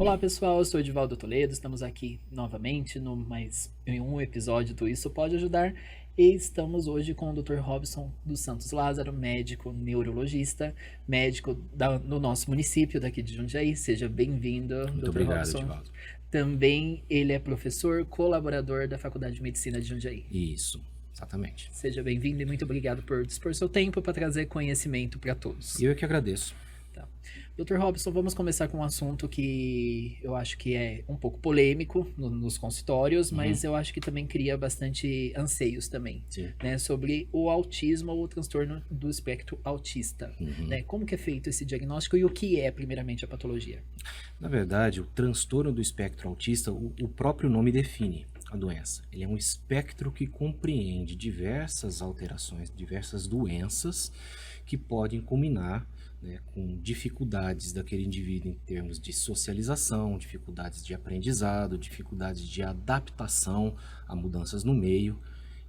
Olá pessoal, eu sou Edivaldo Toledo, estamos aqui novamente em um episódio do Isso Pode Ajudar e estamos hoje com o Dr. Robson dos Santos Lázaro, médico neurologista, médico no nosso município daqui de Jundiaí. Seja bem-vindo, Muito Dr. obrigado, Robson. Edivaldo. Também ele é professor, colaborador da Faculdade de Medicina de Jundiaí. Isso, exatamente. Seja bem-vindo e muito obrigado por dispor seu tempo para trazer conhecimento para todos. Eu é que agradeço. Tá. Dr. Robson, vamos começar com um assunto que eu acho que é um pouco polêmico nos consultórios, mas eu acho que também cria bastante anseios também, né? Sobre o autismo ou o transtorno do espectro autista, né? Como que é feito esse diagnóstico e o que é, primeiramente, a patologia? Na verdade, o transtorno do espectro autista, o próprio nome define a doença. Ele é um espectro que compreende diversas alterações, diversas doenças que podem culminar, né, com dificuldades daquele indivíduo em termos de socialização, dificuldades de aprendizado, dificuldades de adaptação a mudanças no meio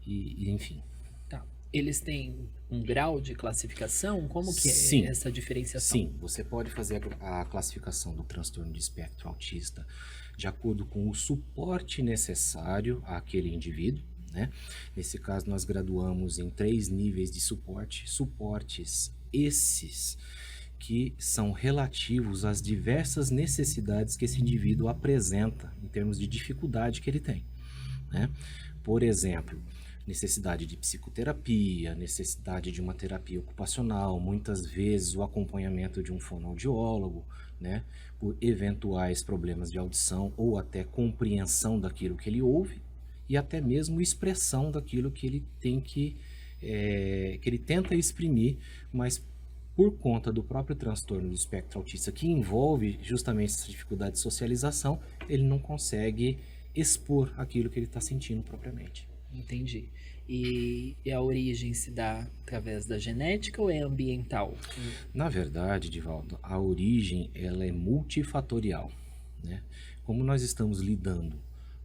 e enfim. Tá. Eles têm um grau de classificação? Como que Sim, é essa diferenciação? Sim, você pode fazer a classificação do transtorno de espectro autista de acordo com o suporte necessário àquele indivíduo, né? Nesse caso, nós graduamos em 3 níveis de suporte, suportes esses que são relativos às diversas necessidades que esse indivíduo apresenta em termos de dificuldade que ele tem, né? Por exemplo, necessidade de psicoterapia, necessidade de uma terapia ocupacional, muitas vezes o acompanhamento de um fonoaudiólogo, né, por eventuais problemas de audição ou até compreensão daquilo que ele ouve e até mesmo expressão daquilo que ele tem que ele tenta exprimir, mas por conta do próprio transtorno do espectro autista, que envolve justamente essa dificuldade de socialização, ele não consegue expor aquilo que ele está sentindo propriamente. Entendi. E a origem se dá através da genética ou é ambiental? Na verdade, Divaldo, a origem ela é multifatorial, né? Como nós estamos lidando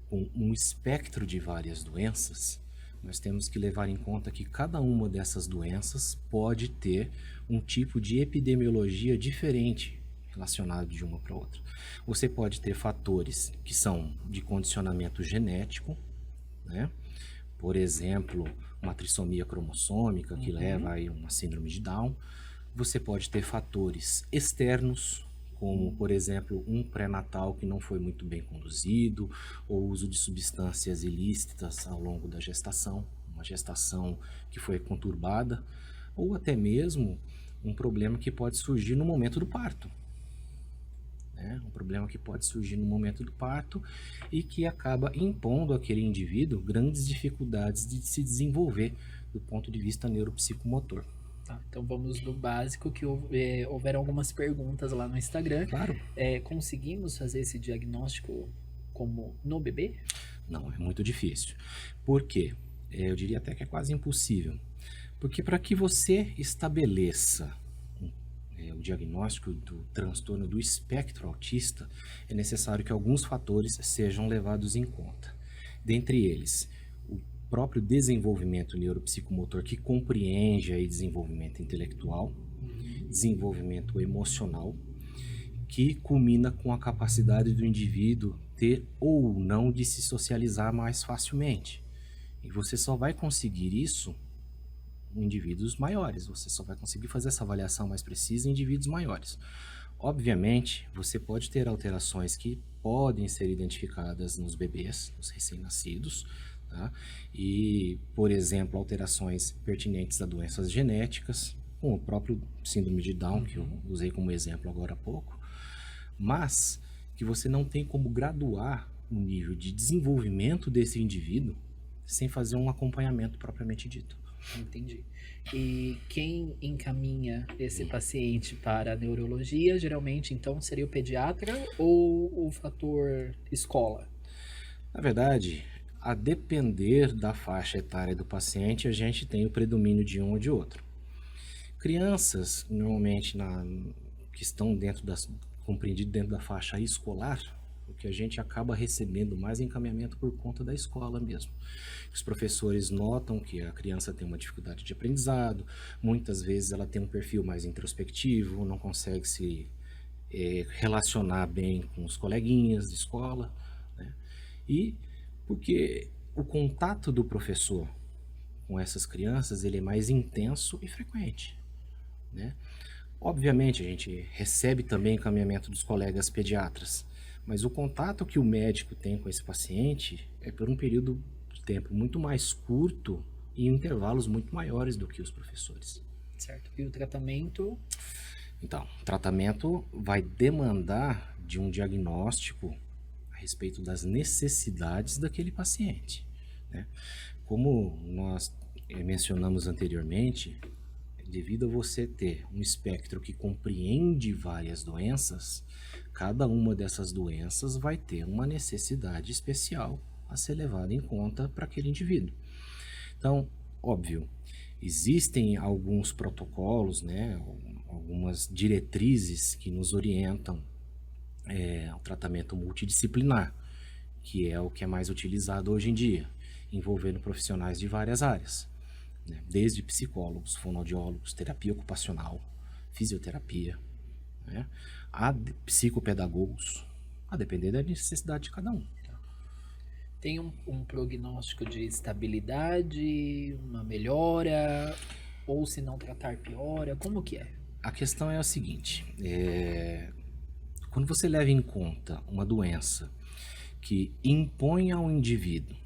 com um espectro de várias doenças, nós temos que levar em conta que cada uma dessas doenças pode ter um tipo de epidemiologia diferente relacionado de uma para outra. Você pode ter fatores que são de condicionamento genético, né? Por exemplo, uma trissomia cromossômica que leva a uma síndrome de Down. Você pode ter fatores externos, como, por exemplo, um pré-natal que não foi muito bem conduzido, ou uso de substâncias ilícitas ao longo da gestação, uma gestação que foi conturbada, ou até mesmo um problema que pode surgir no momento do parto. Um problema que pode surgir no momento do parto e que acaba impondo àquele indivíduo grandes dificuldades de se desenvolver do ponto de vista neuropsicomotor. Tá, então vamos do básico, que houveram algumas perguntas lá no Instagram. Claro. Conseguimos fazer esse diagnóstico como no bebê? Não, é muito difícil. Por quê? Eu diria até que é quase impossível. Porque para que você estabeleça o diagnóstico do transtorno do espectro autista, é necessário que alguns fatores sejam levados em conta. Dentre eles, o próprio desenvolvimento neuropsicomotor, que compreende aí desenvolvimento intelectual, desenvolvimento emocional, que culmina com a capacidade do indivíduo ter ou não de se socializar mais facilmente. E você só vai conseguir isso em indivíduos maiores, você só vai conseguir fazer essa avaliação mais precisa em indivíduos maiores. Obviamente, você pode ter alterações que podem ser identificadas nos bebês, nos recém-nascidos, tá? E, por exemplo, alterações pertinentes a doenças genéticas, como o próprio síndrome de Down, que eu usei como exemplo agora há pouco, mas que você não tem como graduar o nível de desenvolvimento desse indivíduo sem fazer um acompanhamento propriamente dito. Entendi. E quem encaminha esse paciente para a neurologia, geralmente, então, seria o pediatra ou o fator escola? Na verdade, a depender da faixa etária do paciente, a gente tem o predomínio de um ou de outro. Crianças, normalmente, que estão compreendidas dentro da faixa escolar, que a gente acaba recebendo mais encaminhamento por conta da escola mesmo. Os professores notam que a criança tem uma dificuldade de aprendizado, muitas vezes ela tem um perfil mais introspectivo, não consegue se relacionar bem com os coleguinhas de escola, né? E porque o contato do professor com essas crianças ele é mais intenso e frequente, né? Obviamente, a gente recebe também encaminhamento dos colegas pediatras, mas o contato que o médico tem com esse paciente é por um período de tempo muito mais curto e em intervalos muito maiores do que os professores. Certo. E o tratamento? Então, o tratamento vai demandar de um diagnóstico a respeito das necessidades daquele paciente, né? Como nós mencionamos anteriormente, devido a você ter um espectro que compreende várias doenças, cada uma dessas doenças vai ter uma necessidade especial a ser levada em conta para aquele indivíduo. Então, óbvio, existem alguns protocolos, né, algumas diretrizes que nos orientam ao tratamento multidisciplinar, que é o que é mais utilizado hoje em dia, envolvendo profissionais de várias áreas. Desde psicólogos, fonoaudiólogos, terapia ocupacional, fisioterapia, né, a psicopedagogos, a depender da necessidade de cada um. Tem um prognóstico de estabilidade, uma melhora, ou se não tratar piora, como que é? A questão é a seguinte, quando você leva em conta uma doença que impõe ao indivíduo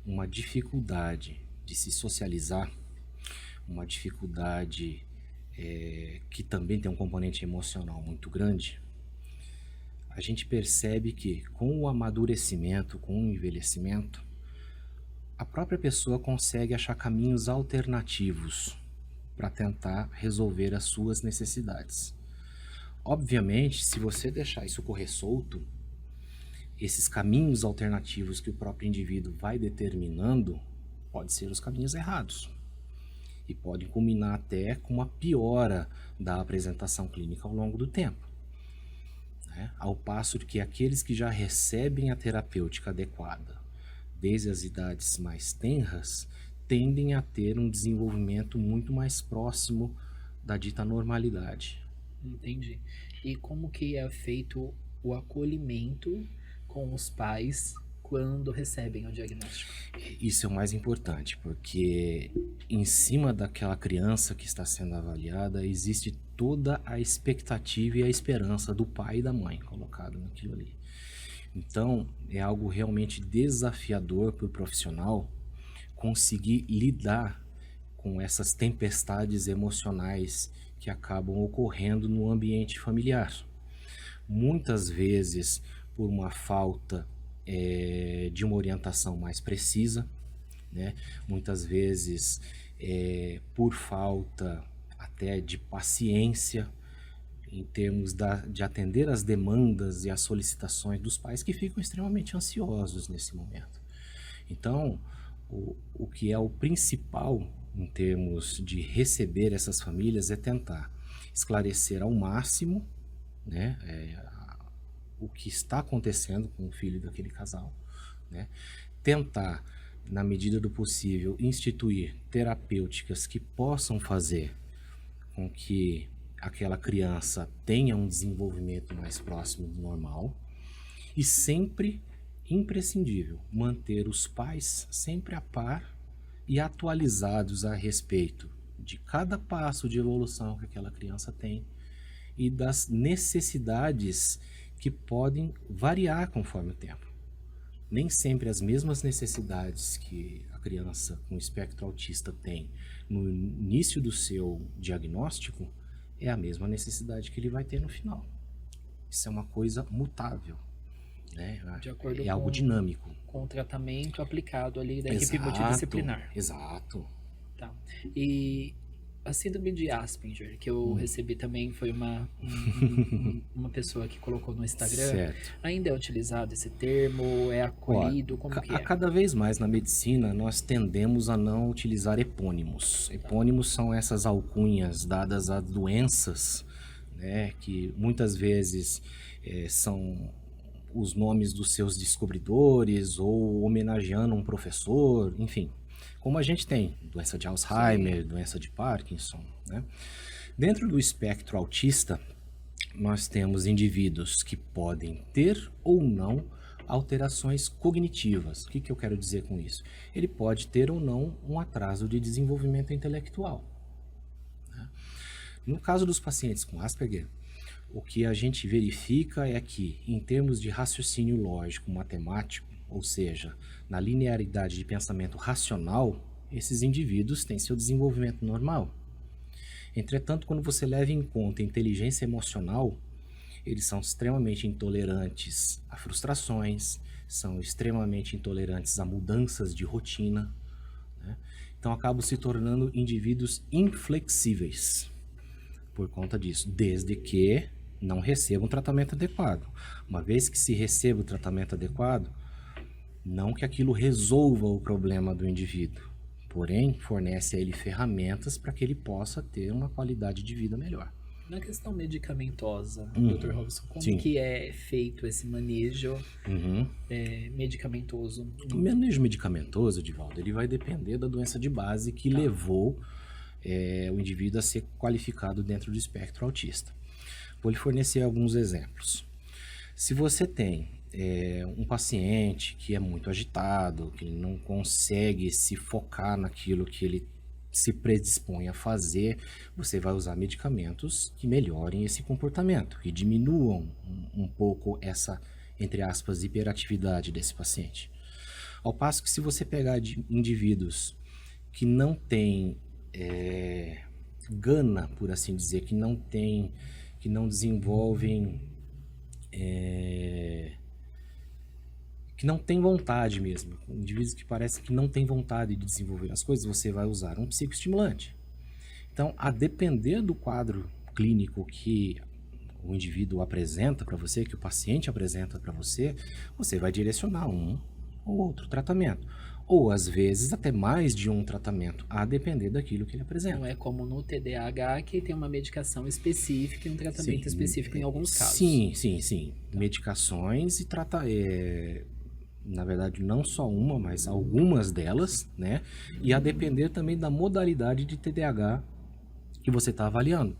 uma dificuldade de se socializar, uma dificuldade que também tem um componente emocional muito grande, a gente percebe que com o amadurecimento, com o envelhecimento, a própria pessoa consegue achar caminhos alternativos para tentar resolver as suas necessidades. Obviamente, se você deixar isso correr solto, esses caminhos alternativos que o próprio indivíduo vai determinando podem ser os caminhos errados e podem culminar até com uma piora da apresentação clínica ao longo do tempo, né? Ao passo de que aqueles que já recebem a terapêutica adequada desde as idades mais tenras tendem a ter um desenvolvimento muito mais próximo da dita normalidade. Entendi. E como que é feito o acolhimento com os pais quando recebem o diagnóstico? Isso é o mais importante, porque em cima daquela criança que está sendo avaliada, existe toda a expectativa e a esperança do pai e da mãe colocado naquilo ali. Então, é algo realmente desafiador para o profissional conseguir lidar com essas tempestades emocionais que acabam ocorrendo no ambiente familiar. Muitas vezes por uma falta de uma orientação mais precisa, né? Muitas vezes por falta até de paciência em termos de atender as demandas e as solicitações dos pais que ficam extremamente ansiosos nesse momento. Então, o que é o principal em termos de receber essas famílias é tentar esclarecer ao máximo, né, o que está acontecendo com o filho daquele casal, né? Tentar, na medida do possível, instituir terapêuticas que possam fazer com que aquela criança tenha um desenvolvimento mais próximo do normal e sempre imprescindível manter os pais sempre a par e atualizados a respeito de cada passo de evolução que aquela criança tem e das necessidades que podem variar conforme o tempo. Nem sempre as mesmas necessidades que a criança com espectro autista tem no início do seu diagnóstico é a mesma necessidade que ele vai ter no final. Isso é uma coisa mutável, né? De acordo é algo dinâmico. Com o tratamento aplicado ali da equipe multidisciplinar. Exato. Tá. E a síndrome de Asperger, que eu recebi também, foi uma pessoa que colocou no Instagram. Certo. Ainda é utilizado esse termo? É acolhido? Como que é? Cada vez mais na medicina nós tendemos a não utilizar epônimos. Epônimos são essas alcunhas dadas a doenças, né, que muitas vezes são os nomes dos seus descobridores ou homenageando um professor, enfim. Como a gente tem doença de Alzheimer, doença de Parkinson, né? Dentro do espectro autista, nós temos indivíduos que podem ter ou não alterações cognitivas. O que eu quero dizer com isso? Ele pode ter ou não um atraso de desenvolvimento intelectual. No caso dos pacientes com Asperger, o que a gente verifica é que, em termos de raciocínio lógico matemático, ou seja, na linearidade de pensamento racional, esses indivíduos têm seu desenvolvimento normal. Entretanto, quando você leva em conta a inteligência emocional, eles são extremamente intolerantes a frustrações, são extremamente intolerantes a mudanças de rotina, né? Então acabam se tornando indivíduos inflexíveis por conta disso, desde que não recebam tratamento adequado. Uma vez que se receba o tratamento adequado, não que aquilo resolva o problema do indivíduo, porém fornece a ele ferramentas para que ele possa ter uma qualidade de vida melhor. Na questão medicamentosa, Dr. Robson, como que é feito esse manejo medicamentoso? O manejo medicamentoso, Edivaldo, ele vai depender da doença de base que levou o indivíduo a ser qualificado dentro do espectro autista. Vou lhe fornecer alguns exemplos. Se você tem um paciente que é muito agitado, que não consegue se focar naquilo que ele se predispõe a fazer, você vai usar medicamentos que melhorem esse comportamento, que diminuam um pouco essa, entre aspas, hiperatividade desse paciente. Ao passo que se você pegar indivíduos que não têm gana, por assim dizer, que não desenvolvem, que não tem vontade mesmo, indivíduos que parece que não tem vontade de desenvolver as coisas, você vai usar um psicoestimulante. Então, a depender do quadro clínico que o indivíduo apresenta para você, que o paciente apresenta para você, você vai direcionar um ou outro tratamento. Ou, às vezes, até mais de um tratamento, a depender daquilo que ele apresenta. Não é como no TDAH, que tem uma medicação específica e um tratamento específico em alguns casos. Sim. Medicações e na verdade, não só uma, mas algumas delas, né? E a depender também da modalidade de TDAH que você está avaliando.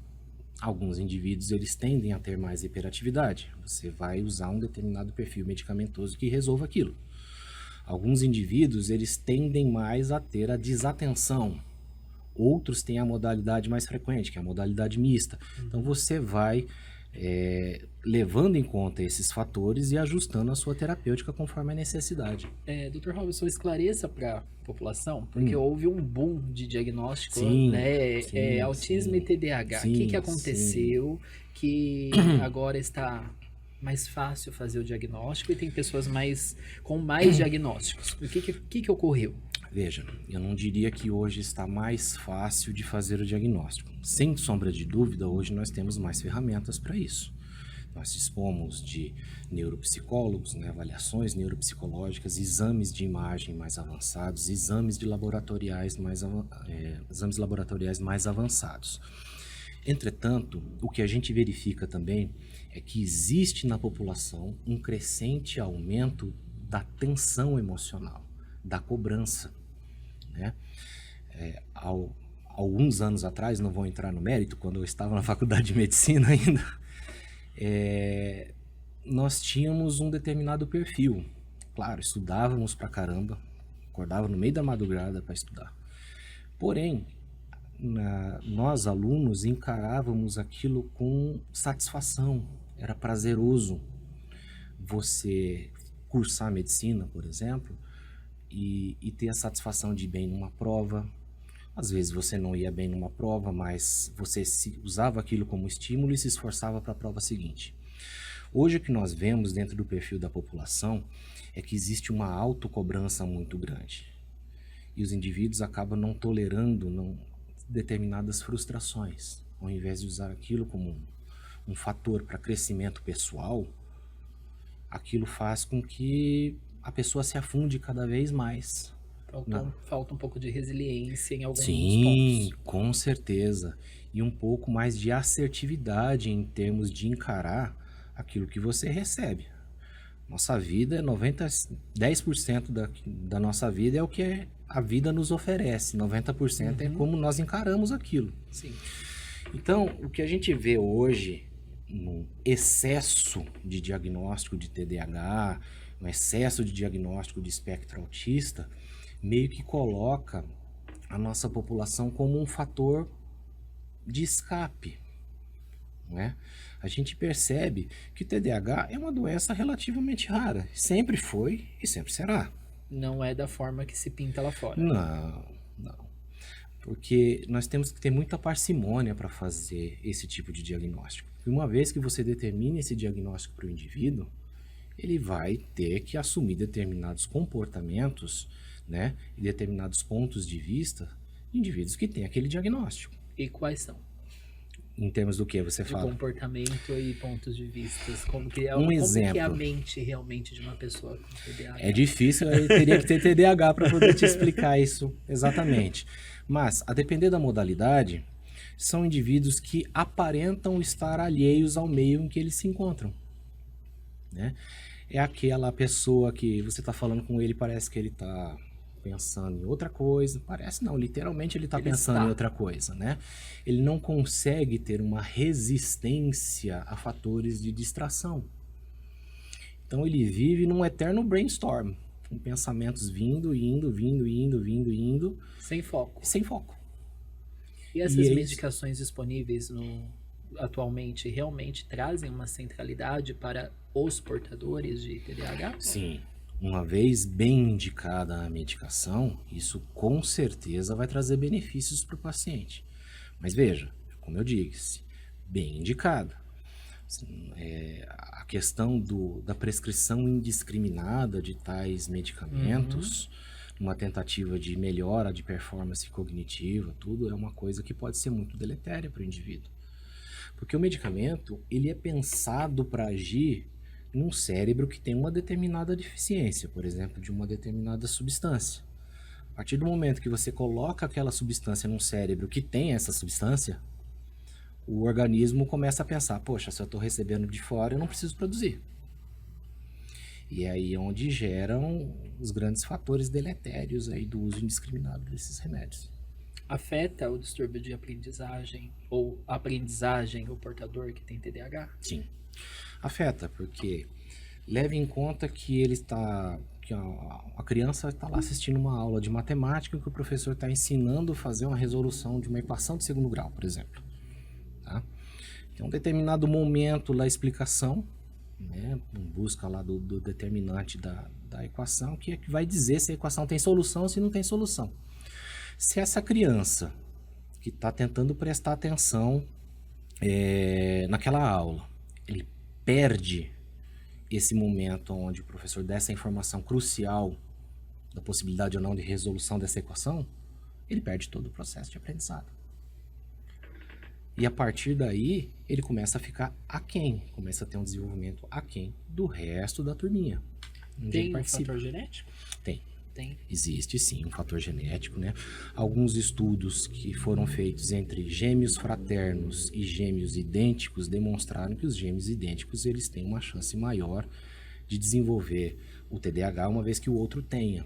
Alguns indivíduos, eles tendem a ter mais hiperatividade. Você vai usar um determinado perfil medicamentoso que resolva aquilo. Alguns indivíduos, eles tendem mais a ter a desatenção. Outros têm a modalidade mais frequente, que é a modalidade mista. Então, você vai levando em conta esses fatores e ajustando a sua terapêutica conforme a necessidade. Dr. Robson, esclareça para a população, porque houve um boom de diagnóstico, autismo e TDAH. O que aconteceu que agora está mais fácil fazer o diagnóstico e tem pessoas com mais diagnósticos? O que ocorreu? Veja, eu não diria que hoje está mais fácil de fazer o diagnóstico. Sem sombra de dúvida, hoje nós temos mais ferramentas para isso. Nós dispomos de neuropsicólogos, avaliações neuropsicológicas, exames de imagem mais avançados, exames laboratoriais mais avançados. Entretanto, o que a gente verifica também é que existe na população um crescente aumento da tensão emocional, da cobrança. Alguns anos atrás, não vou entrar no mérito, quando eu estava na faculdade de medicina ainda, nós tínhamos um determinado perfil. Claro, estudávamos pra caramba, acordava no meio da madrugada para estudar. Porém, nós alunos encarávamos aquilo com satisfação, era prazeroso você cursar medicina, por exemplo, e ter a satisfação de ir bem numa prova. Às vezes você não ia bem numa prova, mas você usava aquilo como estímulo e se esforçava para a prova seguinte. Hoje o que nós vemos dentro do perfil da população é que existe uma autocobrança muito grande. E os indivíduos acabam não tolerando determinadas frustrações. Ao invés de usar aquilo como um fator para crescimento pessoal, aquilo faz com que a pessoa se afunde cada vez mais. Falta um pouco de resiliência em alguns pontos. Sim, com certeza. E um pouco mais de assertividade em termos de encarar aquilo que você recebe. Nossa vida é 10% da nossa vida é o que a vida nos oferece. 90% é como nós encaramos aquilo. Sim. Então, o que a gente vê hoje, no excesso de diagnóstico de TDAH, no excesso de diagnóstico de espectro autista, meio que coloca a nossa população como um fator de escape, não é? A gente percebe que o TDAH é uma doença relativamente rara. Sempre foi e sempre será. Não é da forma que se pinta lá fora. Não. Porque nós temos que ter muita parcimônia para fazer esse tipo de diagnóstico. E uma vez que você determina esse diagnóstico para o indivíduo, ele vai ter que assumir determinados comportamentos, né, e determinados pontos de vista de indivíduos que têm aquele diagnóstico. E quais são? Em termos do que você fala? De comportamento e pontos de vista. Como que é a mente realmente de uma pessoa com TDAH? É difícil, eu teria que ter TDAH para poder te explicar isso exatamente. Mas, a depender da modalidade, são indivíduos que aparentam estar alheios ao meio em que eles se encontram, né? É aquela pessoa que você está falando com ele, parece que ele está pensando em outra coisa. Parece não, literalmente ele está pensando em outra coisa, né? Ele não consegue ter uma resistência a fatores de distração. Então ele vive num eterno brainstorm, com pensamentos indo. Sem foco. Sem foco. E essas medicações disponíveis atualmente realmente trazem uma centralidade para os portadores de TDAH? Sim. Uma vez bem indicada a medicação, isso com certeza vai trazer benefícios para o paciente. Mas veja, como eu disse, bem indicada. A questão da prescrição indiscriminada de tais medicamentos, uma tentativa de melhora de performance cognitiva, tudo é uma coisa que pode ser muito deletéria para o indivíduo. Porque o medicamento, ele é pensado para agir num cérebro que tem uma determinada deficiência, por exemplo, de uma determinada substância. A partir do momento que você coloca aquela substância num cérebro que tem essa substância, o organismo começa a pensar, poxa, se eu estou recebendo de fora, eu não preciso produzir. E é aí onde geram os grandes fatores deletérios aí do uso indiscriminado desses remédios. Afeta o distúrbio de aprendizagem ou o portador que tem TDAH? Sim. Afeta, porque leve em conta que a criança está lá assistindo uma aula de matemática que o professor está ensinando a fazer uma resolução de uma equação de segundo grau, por exemplo. Tá? Tem um determinado momento da explicação, né, busca lá do determinante da equação, que vai dizer se a equação tem solução ou se não tem solução. Se essa criança que está tentando prestar atenção naquela aula, ele perde esse momento onde o professor dá essa informação crucial da possibilidade ou não de resolução dessa equação, ele perde todo o processo de aprendizado. E a partir daí, ele começa a ficar aquém, começa a ter um desenvolvimento aquém do resto da turminha. Tem um fator genético? Tem. Existe sim um fator genético, né? Alguns estudos que foram feitos entre gêmeos fraternos e gêmeos idênticos demonstraram que os gêmeos idênticos eles têm uma chance maior de desenvolver o TDAH uma vez que o outro tenha.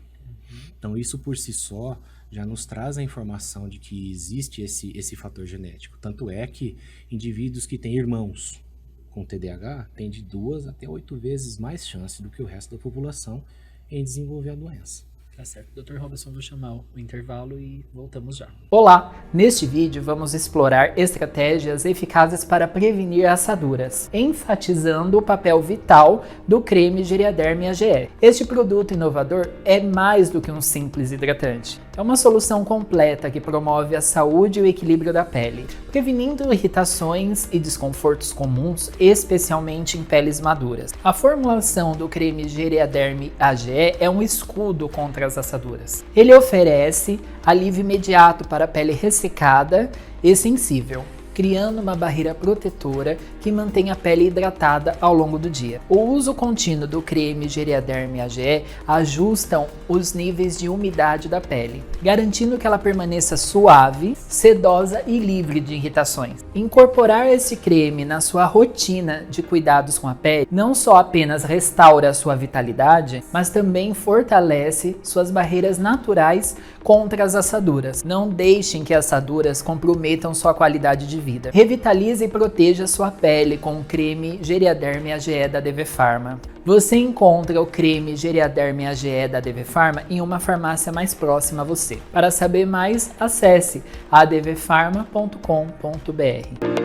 Então isso por si só já nos traz a informação de que existe esse fator genético. Tanto é que indivíduos que têm irmãos com TDAH têm de 2 até 8 vezes mais chance do que o resto da população em desenvolver a doença. Tá certo. Dr. Robson, vou chamar o intervalo e voltamos já. Olá! Neste vídeo vamos explorar estratégias eficazes para prevenir assaduras, enfatizando o papel vital do creme Geriaderm AGE. Este produto inovador é mais do que um simples hidratante. É uma solução completa que promove a saúde e o equilíbrio da pele, prevenindo irritações e desconfortos comuns, especialmente em peles maduras. A formulação do creme Geriaderm AGE é um escudo contra as assaduras. Ele oferece alívio imediato para a pele ressecada e sensível, criando uma barreira protetora que mantém a pele hidratada ao longo do dia. O uso contínuo do creme Geriaderm AGE ajustam os níveis de umidade da pele, garantindo que ela permaneça suave, sedosa e livre de irritações. Incorporar esse creme na sua rotina de cuidados com a pele não só apenas restaura a sua vitalidade, mas também fortalece suas barreiras naturais contra as assaduras. Não deixem que assaduras comprometam sua qualidade de vida. Revitalize e proteja sua pele com o creme Geriaderm AGE da DV Pharma. Você encontra o creme Geriaderm AGE da DV Pharma em uma farmácia mais próxima a você. Para saber mais, acesse advpharma.com.br.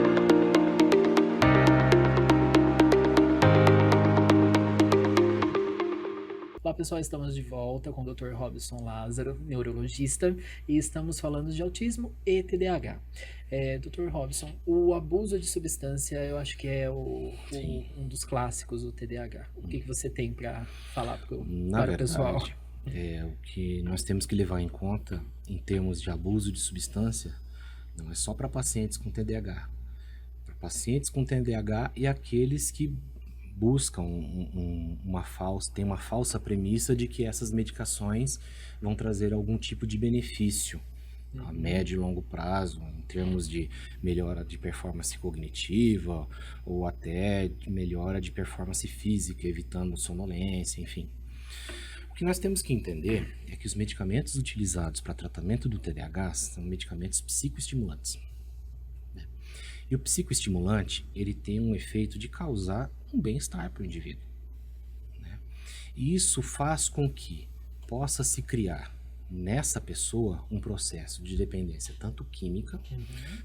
Olá pessoal, estamos de volta com o Dr. Robson Lázaro, neurologista, e estamos falando de autismo e TDAH. Dr. Robson, o abuso de substância eu acho que é um dos clássicos do TDAH. O que você tem para falar para o pessoal? O que nós temos que levar em conta em termos de abuso de substância não é só para pacientes com TDAH. Para pacientes com TDAH e aqueles que buscam tem uma falsa premissa de que essas medicações vão trazer algum tipo de benefício a médio e longo prazo, em termos de melhora de performance cognitiva ou até de melhora de performance física, evitando sonolência, enfim. O que nós temos que entender é que os medicamentos utilizados para tratamento do TDAH são medicamentos psicoestimulantes. E o psicoestimulante, ele tem um efeito de causar um bem-estar para o indivíduo, né? E isso faz com que possa se criar nessa pessoa um processo de dependência tanto química,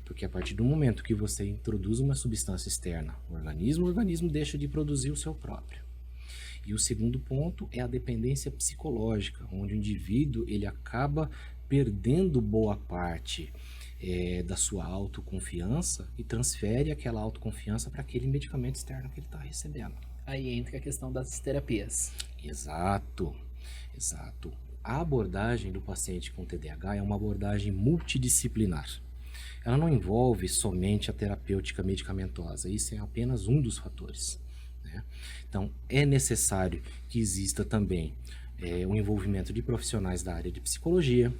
porque a partir do momento que você introduz uma substância externa no organismo, o organismo deixa de produzir o seu próprio. E o segundo ponto é a dependência psicológica, onde o indivíduo ele acaba perdendo boa parte da sua autoconfiança e transfere aquela autoconfiança para aquele medicamento externo que ele está recebendo. Aí entra a questão das terapias. Exato. A abordagem do paciente com TDAH é uma abordagem multidisciplinar. Ela não envolve somente a terapêutica medicamentosa, isso é apenas um dos fatores, né? Então, é necessário que exista também o envolvimento de profissionais da área de psicologia,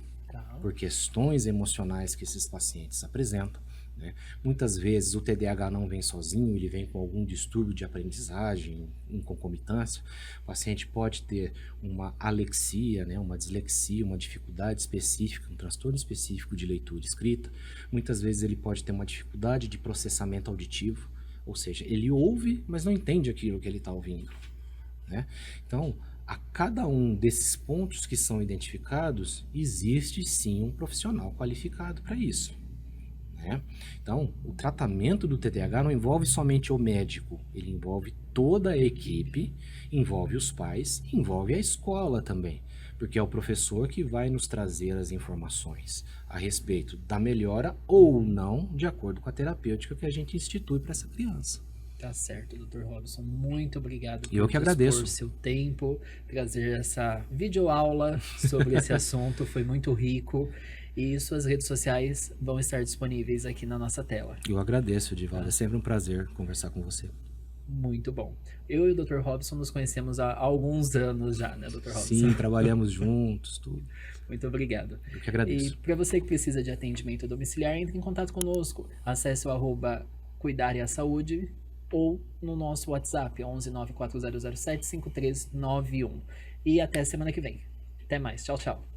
por questões emocionais que esses pacientes apresentam, né? Muitas vezes o TDAH não vem sozinho, ele vem com algum distúrbio de aprendizagem, em concomitância. O paciente pode ter uma alexia, né? Uma dislexia, uma dificuldade específica, um transtorno específico de leitura e escrita. Muitas vezes ele pode ter uma dificuldade de processamento auditivo, ou seja, ele ouve, mas não entende aquilo que ele está ouvindo, né? Então, a cada um desses pontos que são identificados, existe sim um profissional qualificado para isso, né? Então, o tratamento do TDAH não envolve somente o médico, ele envolve toda a equipe, envolve os pais, envolve a escola também, porque é o professor que vai nos trazer as informações a respeito da melhora ou não, de acordo com a terapêutica que a gente institui para essa criança. Tá certo, Dr. Robson. Muito obrigado por dispor seu tempo, trazer essa videoaula sobre esse assunto. Foi muito rico. E suas redes sociais vão estar disponíveis aqui na nossa tela. Eu agradeço, Divaldo. É sempre um prazer conversar com você. Muito bom. Eu e o Dr. Robson nos conhecemos há alguns anos já, né, Dr. Robson? Sim, trabalhamos juntos, tudo. Muito obrigado. Eu que agradeço. E para você que precisa de atendimento domiciliar, entre em contato conosco. Acesse o @Cuidar e a Saúde ou no nosso WhatsApp, 11 94007 5391. E até semana que vem. Até mais. Tchau, tchau.